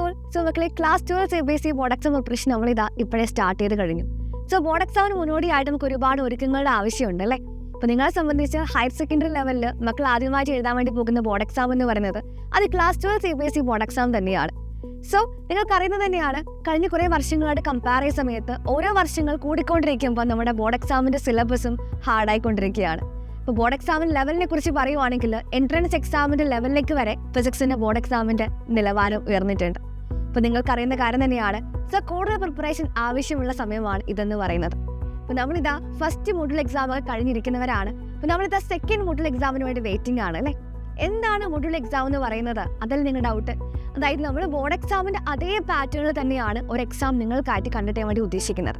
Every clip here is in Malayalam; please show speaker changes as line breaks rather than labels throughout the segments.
ഓൾ. സോ മക്കളെ class 12 CBSE board exam preparation നമ്മളിതാ ഇപ്പോഴേ സ്റ്റാർട്ട് ചെയ്ത് കഴിഞ്ഞു. സോ ബോർഡ് എക്സാമിന് മുന്നോടിയായിട്ട് നമുക്ക് ഒരുപാട് ഒരുക്കങ്ങളുടെ ആവശ്യമുണ്ട് അല്ലേ. അപ്പോൾ നിങ്ങളെ സംബന്ധിച്ച് ഹയർ സെക്കൻഡറി ലെവലിൽ മക്കൾ ആദ്യമായിട്ട് എഴുതാൻ വേണ്ടി പോകുന്ന ബോർഡ് എക്സാം എന്ന് പറയുന്നത് അത് ക്ലാസ് 12 CBSE ബോർഡ് എക്സാം തന്നെയാണ്. സോ നിങ്ങൾക്കറിയുന്നത് തന്നെയാണ്, കഴിഞ്ഞ കുറേ വർഷങ്ങളായിട്ട് കമ്പയർ ചെയ്യുന്ന സമയത്ത് ഓരോ വർഷങ്ങൾ കൂടിക്കൊണ്ടിരിക്കുമ്പോൾ നമ്മുടെ ബോർഡ് എക്സാമിൻ്റെ സിലബസും ഹാർഡായിക്കൊണ്ടിരിക്കുകയാണ്. ഇപ്പോൾ ബോർഡ് എക്സാമിൻ്റെ ലെവലിനെ കുറിച്ച് പറയുവാണെങ്കിൽ എൻട്രൻസ് എക്സാമിൻ്റെ ലെവലിലേക്ക് വരെ ഫിസിക്സിൻ്റെ ബോർഡ് എക്സാമിൻ്റെ നിലവാരം ഉയർന്നിട്ടുണ്ട്. അപ്പോൾ നിങ്ങൾക്കറിയുന്ന കാര്യം തന്നെയാണ്. സോ കൂടുതൽ പ്രിപ്പറേഷൻ ആവശ്യമുള്ള സമയമാണ് ഇതെന്ന് പറയുന്നത്. അപ്പോൾ നമ്മളിതാ ഫസ്റ്റ് മോഡൽ എക്സാം ഒക്കെ കഴിഞ്ഞിരിക്കുന്നവരാണ്. അപ്പോൾ നമ്മളിതാ സെക്കൻഡ് മോഡൽ എക്സാമിന് വേണ്ടി വെയിറ്റിംഗ് ആണ് അല്ലേ. എന്താണ് മോഡൽ എക്സാം എന്ന് പറയുന്നത്? അതിൽ നിങ്ങളുടെ ഡൗട്ട്. അതായത് നമ്മൾ ബോർഡ് എക്സാമിൻ്റെ അതേ പാറ്റേണിൽ തന്നെയാണ് ഒരു എക്സാം നിങ്ങൾക്കായിട്ട് കണ്ടിട്ട് വേണ്ടി ഉദ്ദേശിക്കുന്നത്.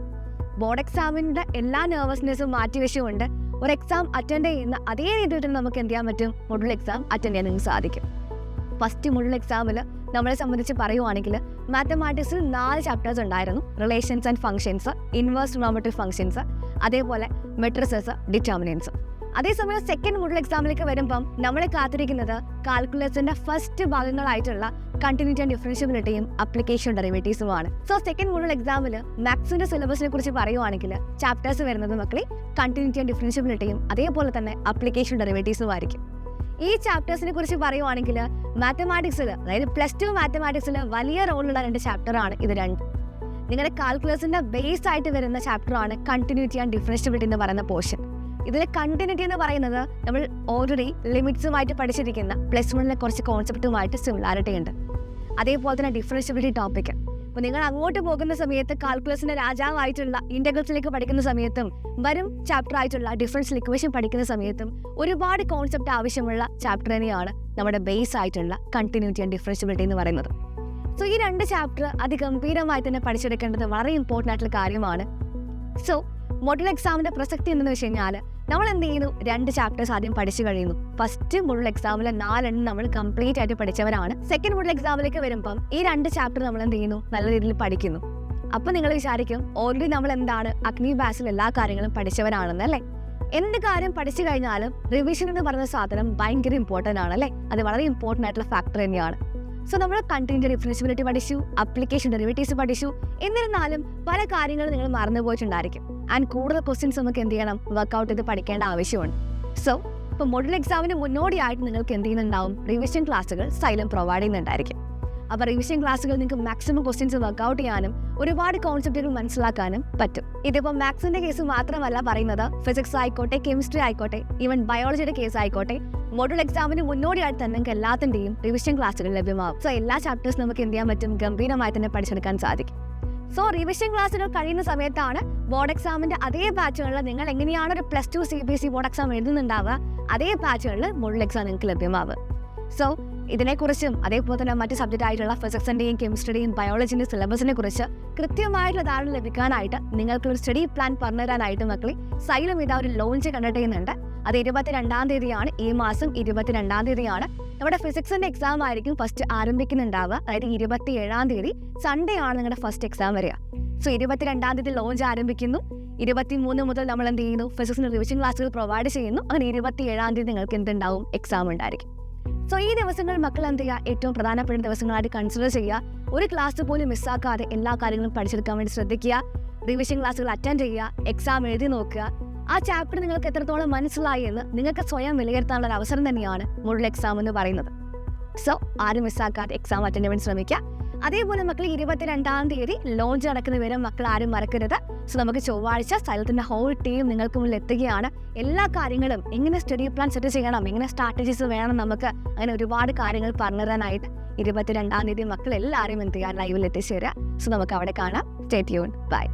ബോർഡ് എക്സാമിൻ്റെ എല്ലാ നെർവസ്നെസ്സും മാറ്റിവെച്ചുകൊണ്ട് ഒരു എക്സാം അറ്റൻഡ് ചെയ്യുന്ന അതേ രീതിയിൽ തന്നെ നമുക്ക് എന്ത് ചെയ്യാൻ പറ്റും? മോഡൽ എക്സാം അറ്റൻഡ് ചെയ്യാൻ നിങ്ങൾക്ക് സാധിക്കും. ഫസ്റ്റ് മോഡൽ എക്സാമിൽ നമ്മളെ സംബന്ധിച്ച് പറയുവാണെങ്കിൽ മാത്തമാറ്റിക്സിൽ 4 ചാപ്റ്റേഴ്സ് ഉണ്ടായിരുന്നു. Relations and functions, inverse trigonometric functions, അതേപോലെ മെട്രിസസ്, ഡിറ്റർമിനൻസ്. അതേസമയം സെക്കൻഡ് മോഡൽ എക്സാമിലേക്ക് വരുമ്പം നമ്മളെ കാത്തിരിക്കുന്നത് കാൽക്കുലസിന്റെ ഫസ്റ്റ് ഭാഗങ്ങളായിട്ടുള്ള കണ്ടിന്യൂറ്റി ആൻഡ് ഡിഫറൻഷ്യബിലിറ്റിയും അപ്ലിക്കേഷൻ ഡെറിവേറ്റീവ്സുമാണ്. സോ സെക്കൻഡ് മോഡൽ എക്സാമിൽ മാത്സിന്റെ സിലബസിനെ കുറിച്ച് പറയുവാണെങ്കിൽ ചാപ്റ്റേഴ്സ് വരുന്നത് മക്കളെ കണ്ടിന്യൂറ്റി ആൻഡ് ഡിഫറൻഷ്യബിലിറ്റിയും അതേപോലെ തന്നെ അപ്ലിക്കേഷൻ ഡെറിവേറ്റീവ്സും ആയിരിക്കും. ഈ ചാപ്റ്റേഴ്സിനെ കുറിച്ച് പറയുവാണെങ്കിൽ മാത്തമാറ്റിക്സിൽ, അതായത് +2 മാത്തമാറ്റിക്സിൽ വലിയ റോളുള്ള 2 ചാപ്റ്ററാണ് ഇത് രണ്ടും. നിങ്ങളുടെ കാൽക്കുലസിന്റെ ബേസ് ആയിട്ട് വരുന്ന ചാപ്റ്ററാണ് കണ്ടിന്യൂറ്റി ആൻഡ് ഡിഫറൻഷ്യബിലിറ്റി എന്ന് പറയുന്ന പോർഷൻ. ഇതിൽ കണ്ടിന്യൂറ്റി എന്ന് പറയുന്നത് നമ്മൾ ഓൾറെഡി ലിമിറ്റ്സുമായിട്ട് പഠിച്ചിരിക്കുന്ന +1 കുറച്ച് കോൺസെപ്റ്റുമായിട്ട് സിമിലാരിറ്റി ഉണ്ട്. അതേപോലെ തന്നെ ഡിഫറൻഷ്യബിലിറ്റി ടോപ്പിക്. അപ്പോൾ നിങ്ങൾ അങ്ങോട്ട് പോകുന്ന സമയത്ത് കാൽക്കുലസിന്റെ രാജാവായിട്ടുള്ള ഇൻ്റഗ്രൽസിലേക്ക് പഠിക്കുന്ന സമയത്തും വരും ചാപ്റ്റർ ആയിട്ടുള്ള ഡിഫറൻഷ്യൽ ഇക്വേഷൻ പഠിക്കുന്ന സമയത്തും ഒരുപാട് കോൺസെപ്റ്റ് ആവശ്യമുള്ള ചാപ്റ്റർ തന്നെയാണ് നമ്മുടെ ബേസ് ആയിട്ടുള്ള കണ്ടിന്യൂറ്റി ആൻഡ് ഡിഫറൻഷ്യബിലിറ്റി എന്ന് പറയുന്നത്. സോ ഈ 2 ചാപ്റ്റർ അതിഗംഭീരമായി തന്നെ പഠിച്ചെടുക്കേണ്ടത് വളരെ ഇമ്പോർട്ടൻ്റ് ആയിട്ടുള്ള കാര്യമാണ്. സോ മോഡൽ എക്സാമിന്റെ പ്രസക്തി എന്തെന്ന് വെച്ച് കഴിഞ്ഞാൽ നമ്മൾ എന്ത് ചെയ്യുന്നു? 2 ചാപ്റ്റേഴ്സ് ആദ്യം പഠിച്ചു കഴിയുന്നു. ഫസ്റ്റ് മോഡൽ എക്സാമിലെ 4 നമ്മൾ കംപ്ലീറ്റ് ആയിട്ട് പഠിച്ചവരാണ്. സെക്കൻഡ് മോഡൽ എക്സാമിലേക്ക് വരുമ്പം ഈ 2 ചാപ്റ്റർ നമ്മൾ എന്ത് ചെയ്യുന്നു? നല്ല രീതിയിൽ പഠിക്കുന്നു. അപ്പം നിങ്ങൾ വിചാരിക്കും ഓൾറെഡി നമ്മൾ എന്താണ് അഗ്നി ബാസിൽ എല്ലാ കാര്യങ്ങളും പഠിച്ചവരാണെന്ന് അല്ലേ. എന്ത് കാര്യം പഠിച്ചു കഴിഞ്ഞാലും റിവിഷൻ എന്ന് പറയുന്ന സാധനം ഭയങ്കര ഇമ്പോർട്ടൻ്റ് ആണ് അല്ലേ. അത് വളരെ ഇമ്പോർട്ടൻ്റ് ആയിട്ടുള്ള ഫാക്ടർ തന്നെയാണ്. സോ നമ്മൾ കണ്ടിന്യൂറ്റി ഡിഫറൻഷ്യബിലിറ്റി പഠിച്ചു, അപ്ലിക്കേഷൻ ഡെറിവേറ്റീവ്സ് പഠിച്ചു. എന്നിരുന്നാലും പല കാര്യങ്ങളും നിങ്ങൾ മറന്നു പോയിട്ടുണ്ടായിരിക്കും. ആൻഡ് കൂടുതൽ ക്വസ്റ്റ്യൻസ് നമുക്ക് എന്ത് ചെയ്യണം? വർക്കൗട്ട് ചെയ്ത് പഠിക്കേണ്ട ആവശ്യമുണ്ട്. സോ ഇപ്പോൾ മോഡൽ എക്സാമിന് മുന്നോടിയായിട്ട് നിങ്ങൾക്ക് എന്ത് ചെയ്യുന്നുണ്ടാവും? റിവിഷൻ ക്ലാസ്സുകൾ സൈലം പ്രൊവൈഡ് ചെയ്യുന്നുണ്ടായിരിക്കും. അപ്പോൾ റിവിഷൻ ക്ലാസ്സുകൾ നിങ്ങൾക്ക് മാക്സിമം ക്വസ്റ്റ്യൻസ് വർക്കൗട്ട് ചെയ്യാനും ഒരുപാട് കോൺസെപ്റ്റുകൾ മനസ്സിലാക്കാനും പറ്റും. ഇതിപ്പോൾ മാത്സിന്റെ കേസ് മാത്രമല്ല പറയുന്നത്, ഫിസിക്സ് ആയിക്കോട്ടെ, കെമിസ്ട്രി ആയിക്കോട്ടെ, ഈവൻ ബയോളജിയുടെ കേസ് ആയിക്കോട്ടെ, മോഡൽ എക്സാമിന് മുന്നോടിയായിട്ട് തന്നെ നിങ്ങൾക്ക് എല്ലാത്തിൻ്റെയും റിവിഷൻ ക്ലാസ്സുകൾ ലഭ്യമാകും. സോ എല്ലാ ചാപ്റ്റേഴ്സ് നമുക്ക് എന്ത് ചെയ്യാൻ പറ്റും? ഗംഭീരമായി തന്നെ പഠിച്ചെടുക്കാൻ സാധിക്കും. സോ റിവിഷൻ ക്ലാസ്സുകൾ കഴിയുന്ന സമയത്താണ് ബോർഡ് എക്സാമിന്റെ അതേ പാറ്റേണിൽ നിങ്ങൾ എങ്ങനെയാണ് ഒരു +2 CBSE ബോർഡ് എക്സാം എഴുതുന്നുണ്ടാവുക, അതേ പാറ്റേണിൽ മോഡൽ എക്സാം നിങ്ങൾക്ക് ലഭ്യമാവുക. സോ ഇതിനെക്കുറിച്ചും അതേപോലെ തന്നെ മറ്റ് സബ്ജക്റ്റ് ആയിട്ടുള്ള ഫിസിക്സിൻ്റെയും കെമിസ്ട്രിയുടെയും ബയോളജിൻ്റെ സിലബസിനെ കുറിച്ച് കൃത്യമായിട്ടുള്ള ധാരണ ലഭിക്കാനായിട്ട് നിങ്ങൾക്കൊരു സ്റ്റഡി പ്ലാൻ പറഞ്ഞുതരാനായിട്ട് മക്കളെ സൈലം ഇതാ ഒരു ലോഞ്ച് കണ്ടക്ട് ചെയ്യുന്നുണ്ട്. അത് 22-ാം തീയതിയാണ്. ഈ മാസം 22-ാം തീയതിയാണ് നമ്മുടെ ഫിസിക്സിൻ്റെ എക്സാം ആയിരിക്കും ഫസ്റ്റ് ആരംഭിക്കുന്നുണ്ടാവുക. അതായത് 27-ാം തീയതി സൺഡേ ആണ് നിങ്ങളുടെ ഫസ്റ്റ് എക്സാം വരിക. സോ 22-ാം തീയതി ലോഞ്ച് ആരംഭിക്കുന്നു. 23 മുതൽ നമ്മൾ എന്ത് ചെയ്യുന്നു? ഫിസിക്സിന് റിവിഷൻ ക്ലാസ്സുകൾ പ്രൊവൈഡ് ചെയ്യുന്നു. അങ്ങനെ 27-ാം തീയതി നിങ്ങൾക്ക് എന്തുണ്ടാവും? എക്സാം ഉണ്ടായിരിക്കും. സോ ഈ ദിവസങ്ങൾ മക്കൾ എന്ത് ചെയ്യുക? ഏറ്റവും പ്രധാനപ്പെട്ട ദിവസങ്ങളായിട്ട് കൺസിഡർ ചെയ്യുക. ഒരു ക്ലാസ് പോലും മിസ്സാക്കാതെ എല്ലാ കാര്യങ്ങളും പഠിച്ചെടുക്കാൻ വേണ്ടി ശ്രദ്ധിക്കുക. റിവിഷൻ ക്ലാസ്സുകൾ അറ്റൻഡ് ചെയ്യുക, എക്സാം എഴുതി നോക്കുക. ആ ചാപ്റ്റർ നിങ്ങൾക്ക് എത്രത്തോളം മനസ്സിലായി എന്ന് നിങ്ങൾക്ക് സ്വയം വിലയിരുത്താനുള്ള ഒരു അവസരം തന്നെയാണ് മോഡൽ എക്സാം എന്ന് പറയുന്നത്. സോ ആരും മിസ്സാക്കാതെ എക്സാം അറ്റൻഡ് ചെയ്യാൻ വേണ്ടി ശ്രമിക്കുക. അതേപോലെ മക്കൾ 22-ാം തീയതി ലോഞ്ച് നടക്കുന്ന വിവരം മക്കൾ ആരും മറക്കരുത്. സോ നമുക്ക് ചൊവ്വാഴ്ച സ്ഥലത്തിൻ്റെ ഹോൾ ടീം നിങ്ങൾക്ക് മുന്നിൽ എത്തുകയാണ്. എല്ലാ കാര്യങ്ങളും എങ്ങനെ സ്റ്റഡി പ്ലാൻ സെറ്റ് ചെയ്യണം, എങ്ങനെ സ്ട്രാറ്റജീസ് വേണം, നമുക്ക് അങ്ങനെ ഒരുപാട് കാര്യങ്ങൾ പറഞ്ഞു തരാനായിട്ട് 22-ാം തീയതി മക്കൾ എല്ലാവരും എന്ത് ചെയ്യുക? ലൈവിൽ എത്തിച്ചേരുക. സോ നമുക്ക് അവിടെ കാണാം. Stay tuned. ബൈ.